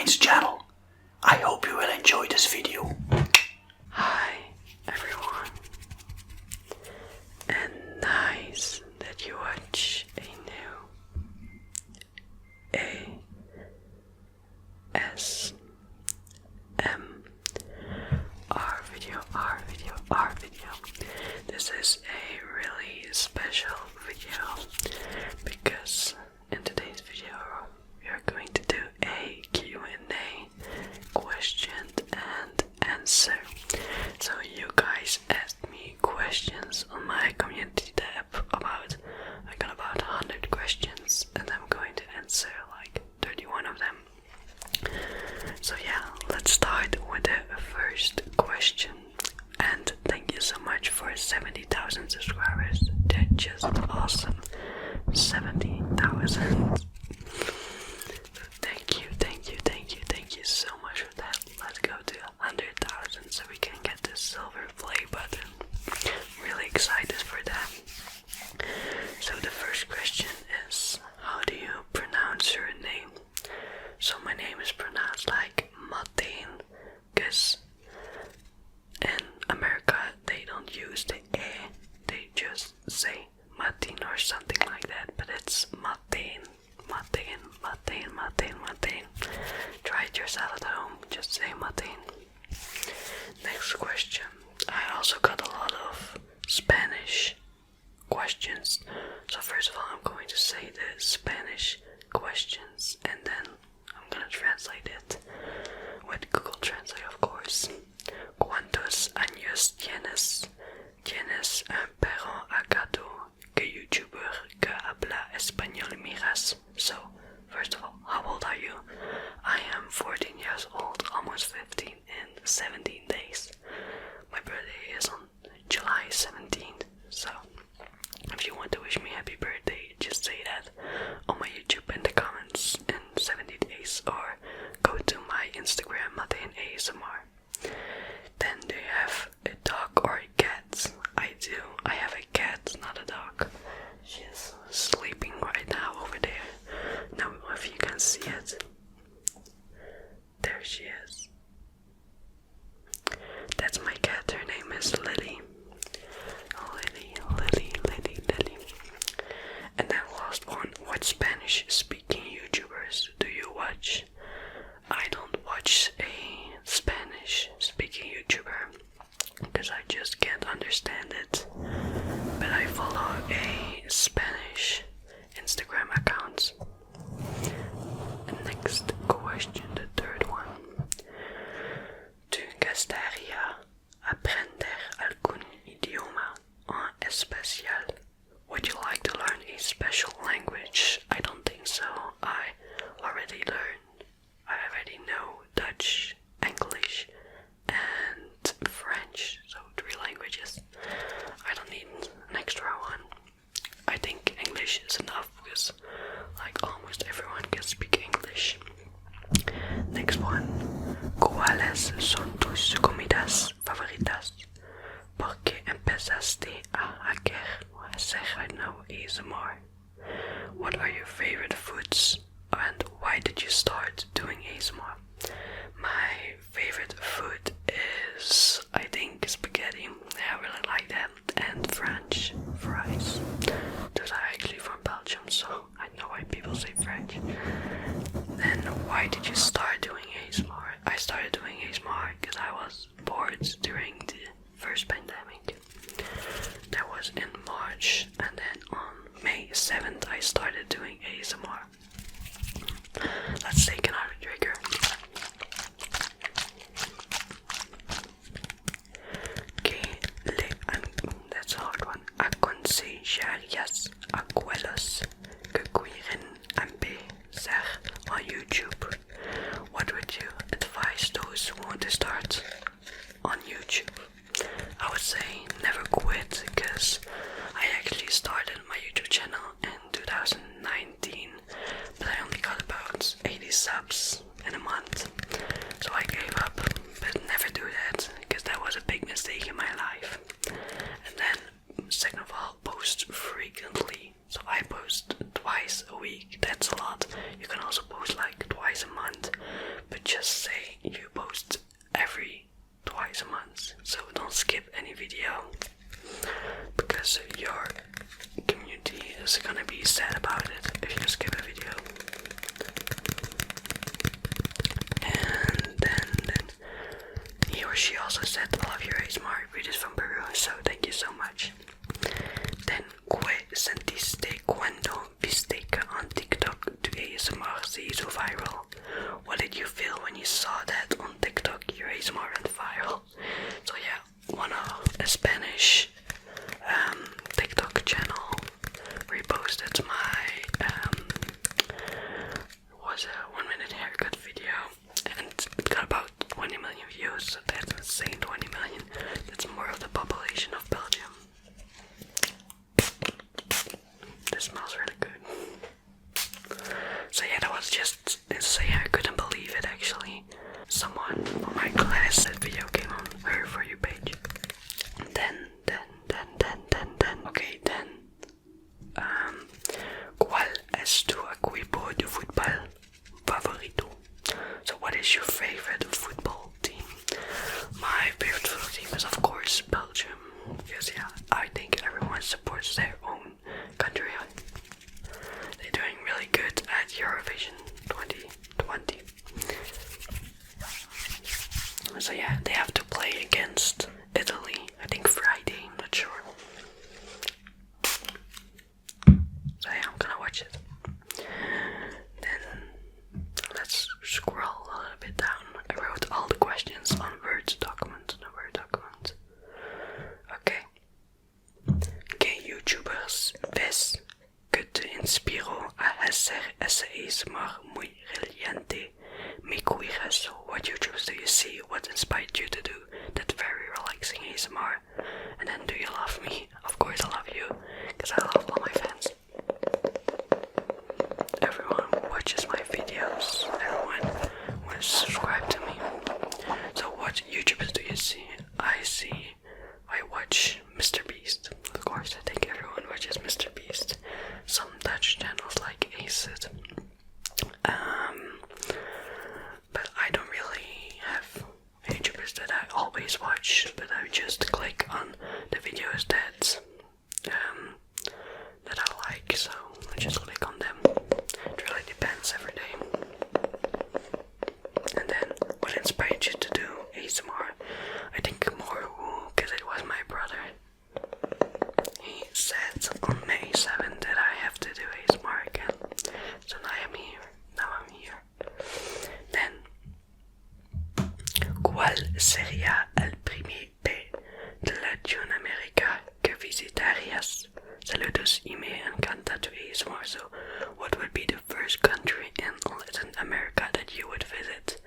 Matijn's channel. I hope you will enjoy this video. Hi everyone, and nice that you watch a new ASMR video. This is a really special video because in today's video we are going to do a Q&A, question and answer. So you guys asked me questions on my community tab about 100 questions, and I'm going to answer like 31 of them. So yeah, let's start with the first question. And thank you so much for 70,000 subscribers. They're just awesome. 70,000. Thank you so much for that. Let's go to 100,000 so we can get the silver play button. Really excited for that. So the first question is, how do you pronounce your name? So my name is pronounced like Matijn, because in America they don't use the E, they just say Matijn or something like that, but it's Matijn. Try it yourself at home, just say Matijn. Next question. I also got a lot of Spanish questions. So first of all, I'm going to say the Spanish questions and then I'm gonna translate it with Google Translate, of course. ¿Cuántos años tienes? ¿Tienes un perro a gato? ¿Qué youtuber que habla español miras? So, first of all, how old are you? I am 14 years old, almost 15 in 17 days. My birthday is on July 17th, so if you want to wish me happy birthday, just say that on my YouTube in the comments in 70 days, or go to my Instagram, Matijn ASMR. Then do you have a dog or a cat? I do. I have a cat, not a dog. She's sleeping right now over there. Now if you can see it. There she is. That's my cat. Her name is Lily. Lily. And then last one, what Spanish speaking YouTubers do you watch? I don't watch a Spanish speaking YouTuber because I just can't understand it. But I follow a Spanish Instagram account. And next question, the third one. ¿Te gustaría aprender algún idioma en especial? Would you like to learn a special language? I don't think so. I already know Dutch, English, and French. So 3 languages. I don't need an extra one. I think English is enough because like almost everyone can speak English. Next one. ¿Cuáles son tus comidas favoritas? ¿Por qué empezaste a hacer ASMR? What are your favorite foods and why did you start doing ASMR? My favorite food is, I think, spaghetti. I really like that, and French fries. Those are actually from Belgium, so I know why people say French. And why did you start doing ASMR? I started doing ASMR because I was bored during the first pandemic. That was in March, and then on May 7th I started doing ASMR. Let's take another trigger. That's a hard one. ¿Aconsejarías abuelos que quieren empezar on YouTube? What would you advise those who want to start on YouTube? I would say never quit, because I actually started my YouTube channel in 2019, but I only got about 80 subs in a month, so I gave up. But never do that, because that was a big mistake in my life. And then second of all, post frequently. So I post twice a week. That's a lot. You can also post like twice a month, but just say you post every twice a month, so don't skip any video, because your community is gonna be sad about it if you skip a video. And then he or she also said, I love your ASMR videos from Peru, so thank you so much. Then, ¿qué sentiste cuando viste que on TikTok tu ASMR se hizo viral? What did you feel when you saw that on TikTok your ASMR went viral? So yeah, a Spanish TikTok channel reposted my was a 1 minute haircut video, and it got about 20 million views, so that's insane. 20 million, that's more of the population of Belgium. This smells really good. So yeah, that was just insane. I couldn't believe it actually. Someone from my class, that video came on her For You page. Then, okay, then. ¿Cuál es tu equipo de fútbol favorito? So what is your favorite football team? My favorite football team is of course Belgium, because yeah, I think everyone supports their own country. They're doing really good at Eurovision 2020. So yeah, they have to play against Italy, I think Friday, I'm not sure. So yeah, I'm gonna watch it. Then let's scroll a little bit down. I wrote all the questions on Word document. Okay. ¿Qué YouTubers ves que te inspiró a hacer ese ASMR muy relajante? Me cuidas. What YouTubers do you see? What inspired you to do that very relaxing ASMR? And then, do you love me? Of course I love you, because I love all my fans. Everyone who watches my videos, everyone who is subscribed to me. So what YouTubers do you see? I watch Mr. Beast. Of course, I think everyone watches Mr. Beast. Some Dutch channels like Acid. But I don't really have YouTubers that I always watch, but I just click on the videos that I like, so I just click on them. It really depends every day. And then, what inspired you to do ASMR? I think more because it was my brother. He said on May 7th that I have to do ASMR again. So now I'm here. Then, ¿cuál sería el primer país de Latinoamérica que visitarías? Saludos y me encanta tu ASMR. So, what would be the first country in Latin America that you would visit?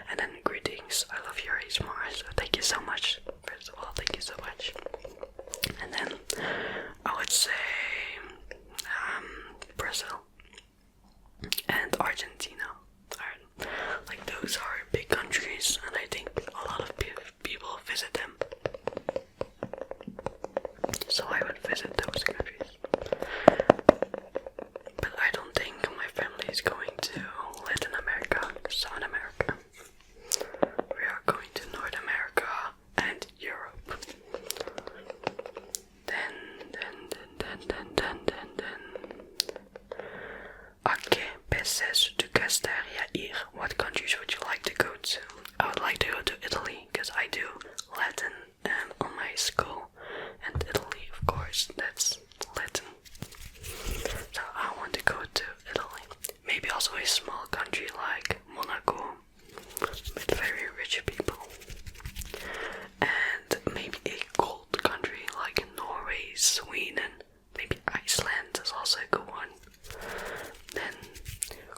And then, greetings, I love your ASMR, so thank you so much. First of all, thank you so much. And then, I would say Brazil and Argentina. Like, those are big countries, and I think a lot of people visit them. So I would visit those countries. But I don't think my family is going to Latin America or South America. We are going to North America and Europe. Then. ¿A qué países tú gustaría ir? What countries would you like to go to? I would like to go to Italy, because I do Latin on my school, and Italy, of course, that's Latin. So I want to go to Italy. Maybe also a small country like Monaco, with very rich people. And maybe a cold country like Norway, Sweden, maybe Iceland is also a good one. Then,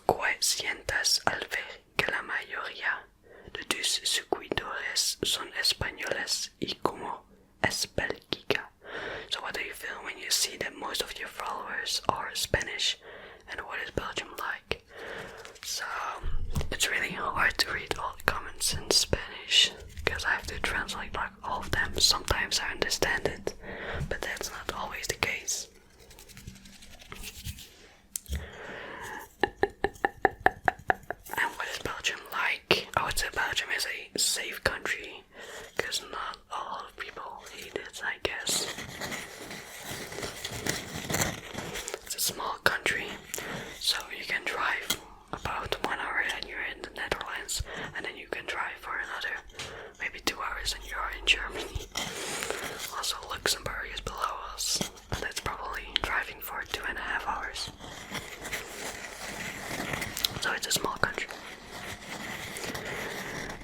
¿qué sientes al ver que la mayoría de tus seguidores son españoles y cómo es Bélgica? So what do you feel when you see that most of your followers are Spanish, and what is Belgium like? So, it's really hard to read all the comments in Spanish, because I have to translate like all of them. Sometimes I understand it, but that's not always the case. And what is Belgium like? safe country, because not a lot of people hate it, I guess. It's a small country, so you can drive about 1 hour and you're in the Netherlands, and then you can drive for another maybe 2 hours and you're in Germany. Also, Luxembourg is below us, and that's probably driving for 2.5 hours. So it's a small country.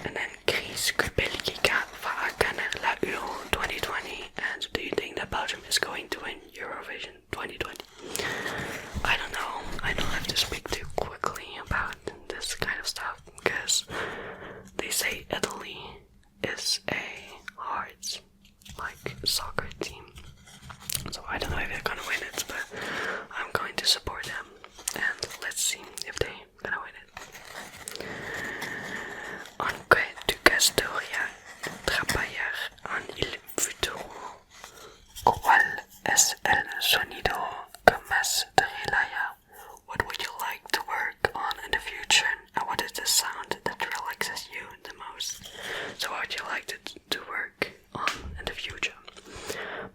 And then Chris Belgica va gagner la Euro 2020. And do you think that Belgium is going to win Eurovision 2020? I don't know. I don't have to speak too quickly about this kind of stuff, because they say Italy is a hard, soccer team. So I don't know if they're gonna win it, but I'm going to support them, and let's see if they're gonna win it. Aunque tu Castoria trabajar en el futuro, ¿cuál es el sonido que más te relaja? What would you like to work on in the future, and what is the sound that relaxes you the most? So what would you like to work on in the future?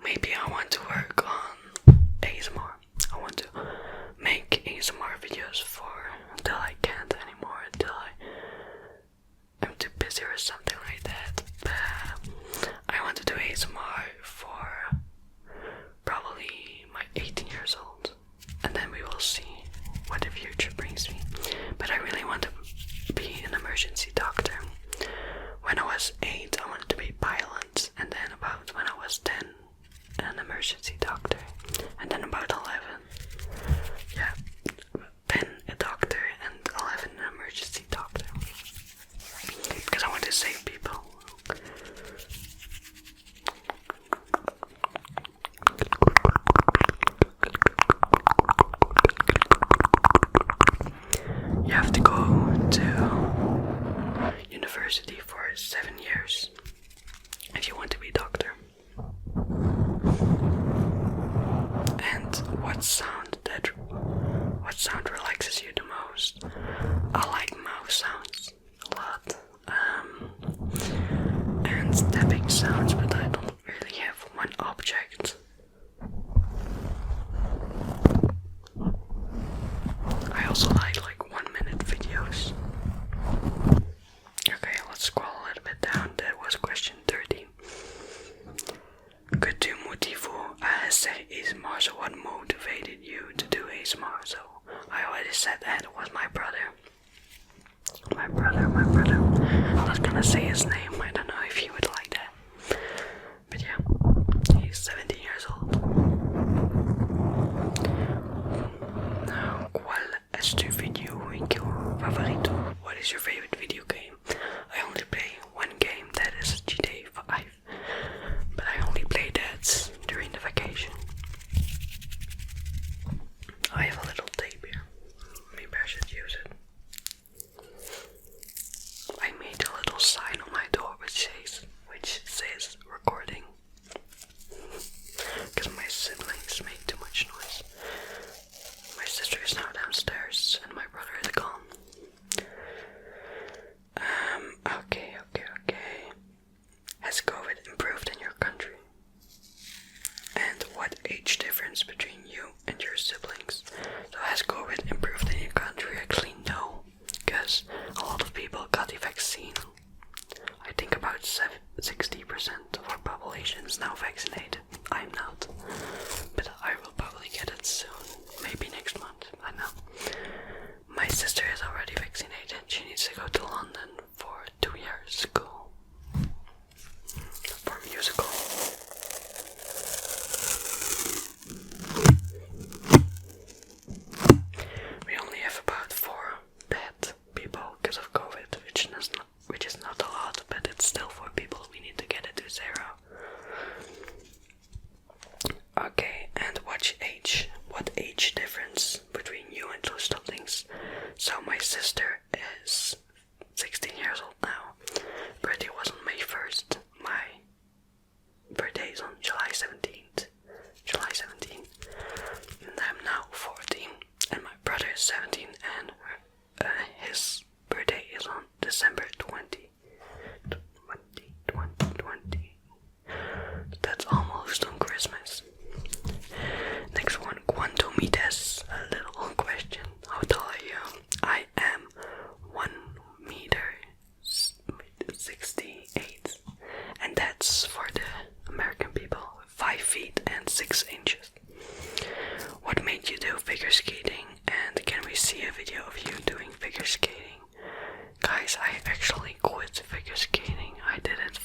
Maybe I want to work on ASMR. I want to make ASMR videos until I can't anymore, until I'm too busy or something like that. But I want to do ASMR for probably my 18 years old, and then we will see what the future brings me. But I really want to be an emergency doctor. When I was 8, I wanted to be pilot, and then about when I was 10, an emergency doctor, and then about 11, 10 a doctor, and 11 an emergency doctor, because I want to save people. You have to go to university for 7 years if you want to be a doctor. And what sound relaxes you the most? I like mouse sounds a lot, and tapping sounds, but I don't really have one object. I also like 1-minute videos. Okay, let's scroll a little bit down. That was question 13. Que tu motivo a hacer ASMR? So what motivated you to do ASMR? So I already said that it was my brother. My brother. I'm not gonna say his name. I don't know if he would like that. But yeah, he's 17 years old. Now, ¿cuál es tu videojuego favorito? What is your favorite video game? I only play one game, that is GTA 5. But I only play that during the vacation. I have a little tape here. Maybe I should use it. I made a little sign on my door which says recording. Because my siblings make too much noise. My sister is now downstairs and my brother is gone. Okay. Has COVID improved in your country? And what age difference between you and your siblings? So has COVID improved in your country? Actually no, because a lot of people got the vaccine. I think about 60% of our population is now vaccinated. I'm not, but I will probably get it soon, maybe next month, I know. My sister is already vaccinated. She needs to go to London for 2 years school for musical. We only have about 4 dead people because of COVID, which is not a lot, but it's still 4 people. We need to get it to 0. Okay, and what age difference between you and 2 siblings? So my sister is 16 years old now. Birthday was on May 1st. My birthday is on July 17th. And I'm now 14. And my brother is 17 and his birthday is on December 20th. skating. Guys, I actually quit figure skating. I did it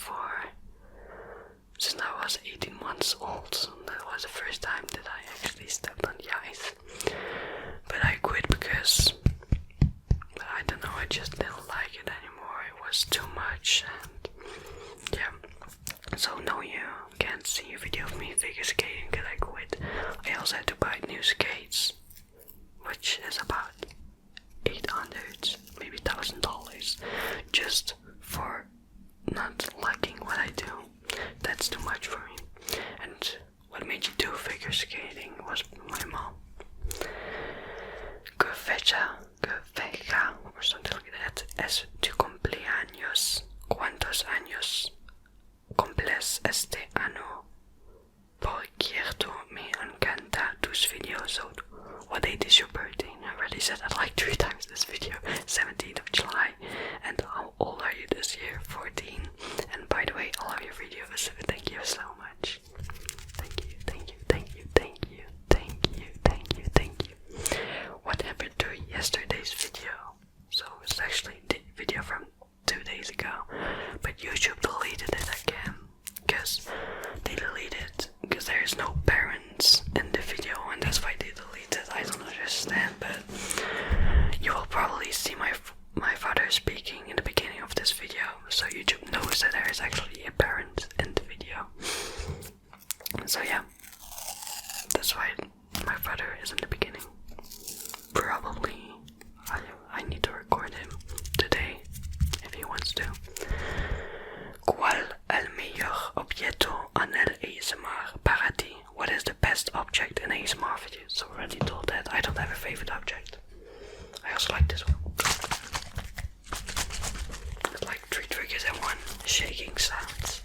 since I was 18 months old. That was the first time that I actually stepped on the ice. But I quit because, I don't know, I just didn't like it anymore. It was too much, and yeah. So no, you can't see a video of me figure skating because I quit. I also had to buy new skates, which is about $800, maybe $1,000, just for not liking what I do. That's too much for me. And what made you do figure skating was my mom. Que fecha, or something like that, es tu cumpleaños. ¿Cuántos años cumples este año? Por cierto, me encanta tus videos. So, what date is your birthday? I already said that like 3 times this video. 17th of July. And how old are you this year? 14. And by the way, I love your videos. Thank you so much. Thank you, thank you, thank you, thank you, thank you, thank you, thank you. What happened to yesterday's video? So it's actually the video from 2 days ago, but YouTube deleted it again because they deleted because there is no parents in the video, and that's why they deleted. I don't understand, but you will probably see my father speaking in the beginning of this video, so YouTube knows that there is actually a parent in the video. So yeah, that's why my father is in the beginning. Probably I need to record him today if he wants to. ¿Cuál el mejor objeto en el ASMR para ti? What is the best object in ASMR videos? So I already told that I don't have a favorite object. I also like this one. It's like 3 triggers in one: shaking sounds,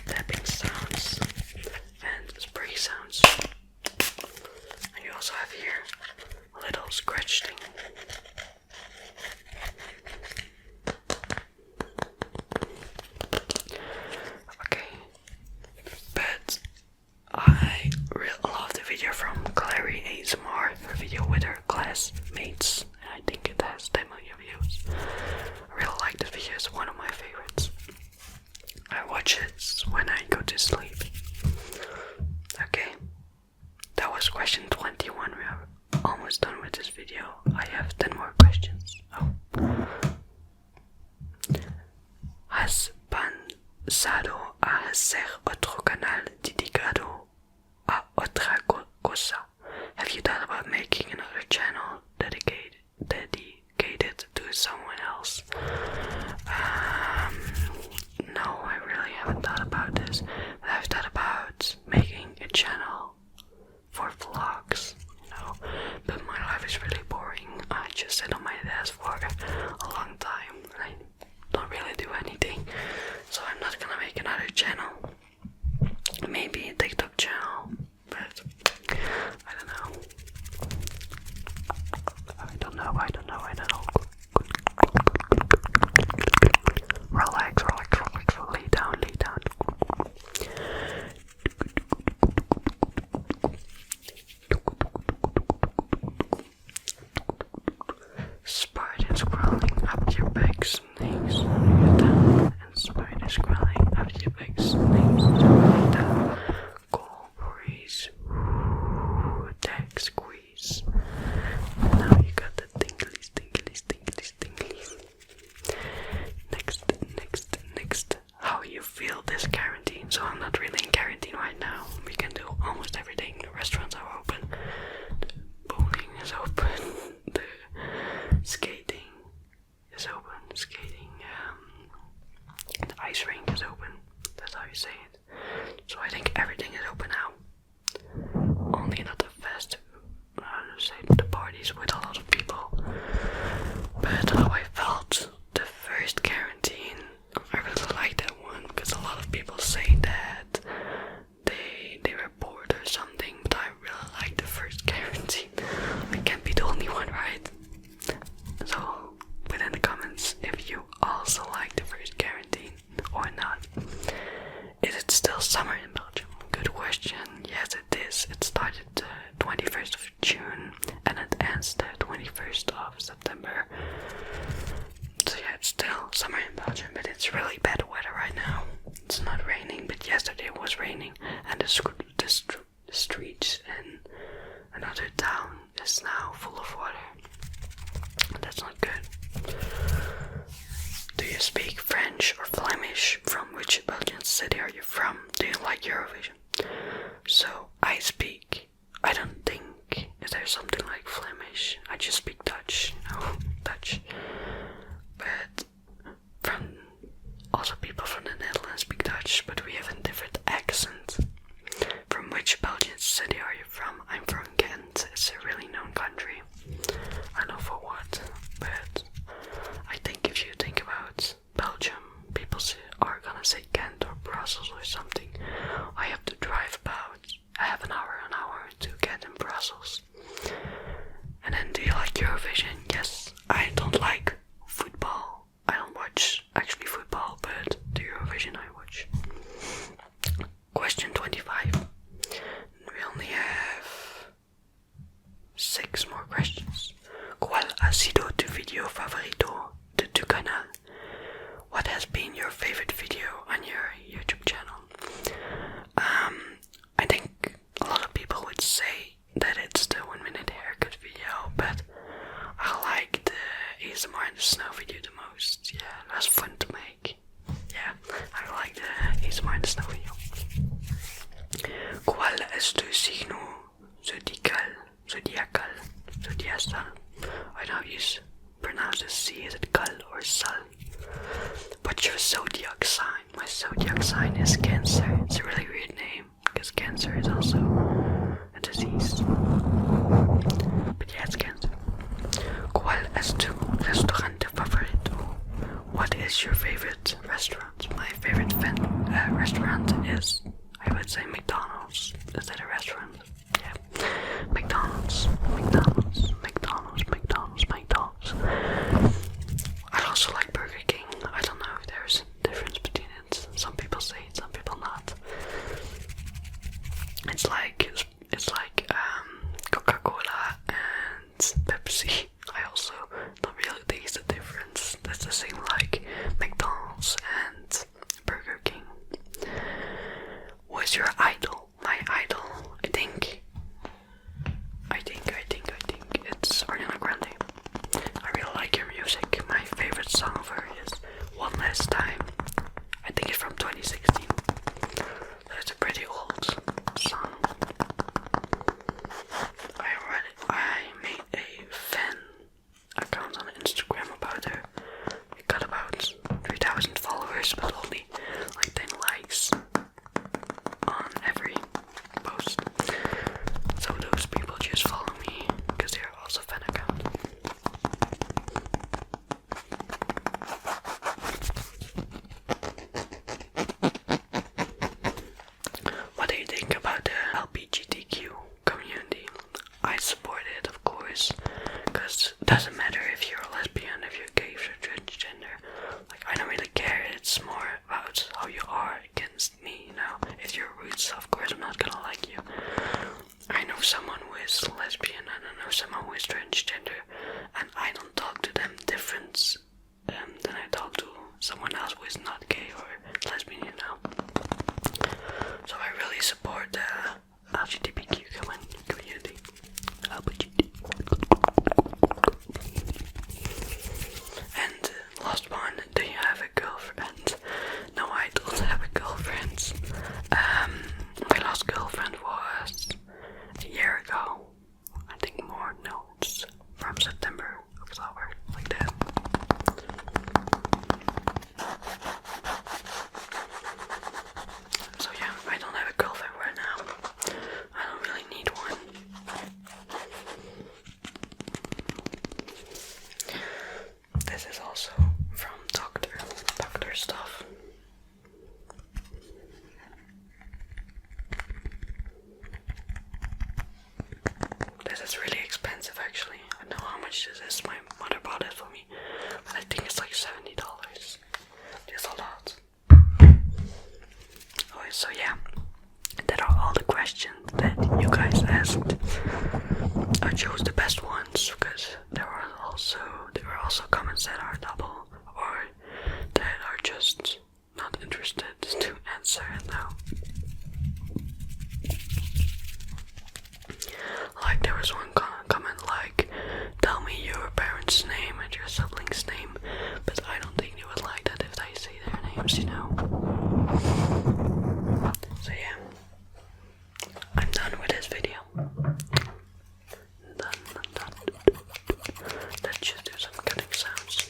tapping sounds, and spray sounds. And you also have here a little scratch thing. Okay, but I really love the video from Clary ASMR, her video with her classmates. I think it has 10 million views. I really like this video, it's one of my favorites. I watch it when I go to sleep. Okay, that was question 21. We are almost done with this video. I have 10 more questions. ¿Has pensado a hacer otro canal dedicado a otra cosa? Have you thought about making another channel dedicated to someone else? No, I really haven't thought about this. But I've thought about making a channel for vlogs, but my life is really boring. I just sit on my desk for a long time and I don't really do anything, so I'm not gonna make another channel. Maybe a TikTok channel, but I don't know. Relax, lay down. Spiders crawling up your back, snakes down, and spiders crawling up your back, snakes down. Cool breeze, deck squeeze. Now you got the tinglies. Next. How you feel this quarantine? So I'm not really in quarantine right now. We can do almost everything. The restaurants are open. The bowling is open. The skating is open. The ice rink is It's really bad weather right now. It's not raining, but yesterday it was raining, and the streets in another town is now full of water. That's not good. Do you speak French or Flemish? From which Belgian city are you from? Do you like Eurovision? So I don't think there's something like Flemish. I just speak Dutch, Dutch. But also people from the Netherlands speak Dutch, but we have a different accent. From which Belgian city are you from? I'm from Ghent. It's a really known country. I don't know for what, but I think if you think about Belgium, people are gonna say Ghent or Brussels or something. I have to drive about half an hour to get in Brussels. And then, do you like Eurovision? Yes. I don't like football. I don't watch actually football, but the Eurovision I watch. Question 25. We only have 6 more questions. ¿Cuál ha sido tu video favorito de tu canal? What has been your favorite video on your YouTube channel? I think a lot of people would say that it's the 1 minute haircut video, but I like the ASMR in the snow video the most. Yeah, that's fun to make. Yeah, I like the ASMR in the snow video. ¿Cuál es tu signo zodiacal? I don't know how you pronounce the C. Is it cal or sal? What's your zodiac sign? My zodiac sign is Cancer. It's a really weird name, because cancer is also a disease. But yeah, it's Cancer. ¿Cuál es tu restaurante favorito? What is your favorite restaurant? My favorite restaurant is, I would say, McDonald's. Is that a restaurant? Yeah. McDonald's. I also like Burger King. I don't know if there's a difference between it. Some people say it, some people not. It's like Coca-Cola and Pepsi. I also don't really taste the difference. That's the same like McDonald's and Burger King. What's your idol? My idol, I think it's Ariana Grande. I really like her music. My favorite song of her is One Last Time. I think it's from 2016. So it's a pretty old song. I made a fan account on Instagram about her. It got about 3,000 followers, but only like 10 likes on every post. So those people just follow me because they're also fan account. What do you think about the LGBTQ community? I support it, of course, because it doesn't matter if you're a lesbian, if you're gay, if you're transgender. Like, I don't really care. It's more about how you are against me, you know. If you're rude, of course I'm not gonna like you. I know someone who is lesbian and I know someone who is transgender, and I don't talk to them different than I talk to someone else who is not gay or lesbian, you know. So I really support the LGBTQ community. And last one, do you have a girlfriend? No, I don't have a girlfriend. My last girlfriend was a year ago. I think more, no, it's from September, October, like that. So yeah, I don't have a girlfriend right now. I don't really need one. This is also from doctor stuff. This is really expensive actually. I don't know how much this is. My mother bought it for me. But I think it's like $70. It's a lot. Oh, so yeah. That are all the questions that you guys asked. I chose the best ones because there were also comments that are double or that are just just not interested to answer it now. Like there was one comment like, tell me your parents' name and your siblings' name, but I don't think they would like that if I say their names, you know. So yeah, I'm done with this video. Done. Let's just do some cutting sounds.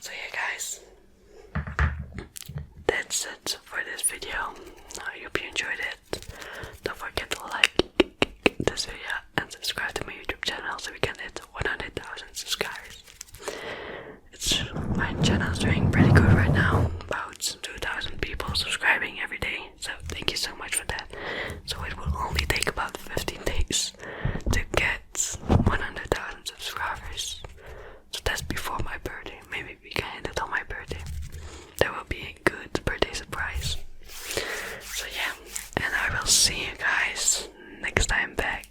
So yeah guys, that's it for this video. I hope you enjoyed it. Don't forget to like this video and subscribe to my YouTube channel so we can hit 100,000 subscribers. My channel is doing pretty good right now, about 2,000 people subscribing every day, so thank you so much for that. So it will only take about 15 days to get 100,000 subscribers. So that's before my birthday. Maybe we can hit it on my birthday. That will be a good birthday surprise. So yeah, and I will see you guys next time back.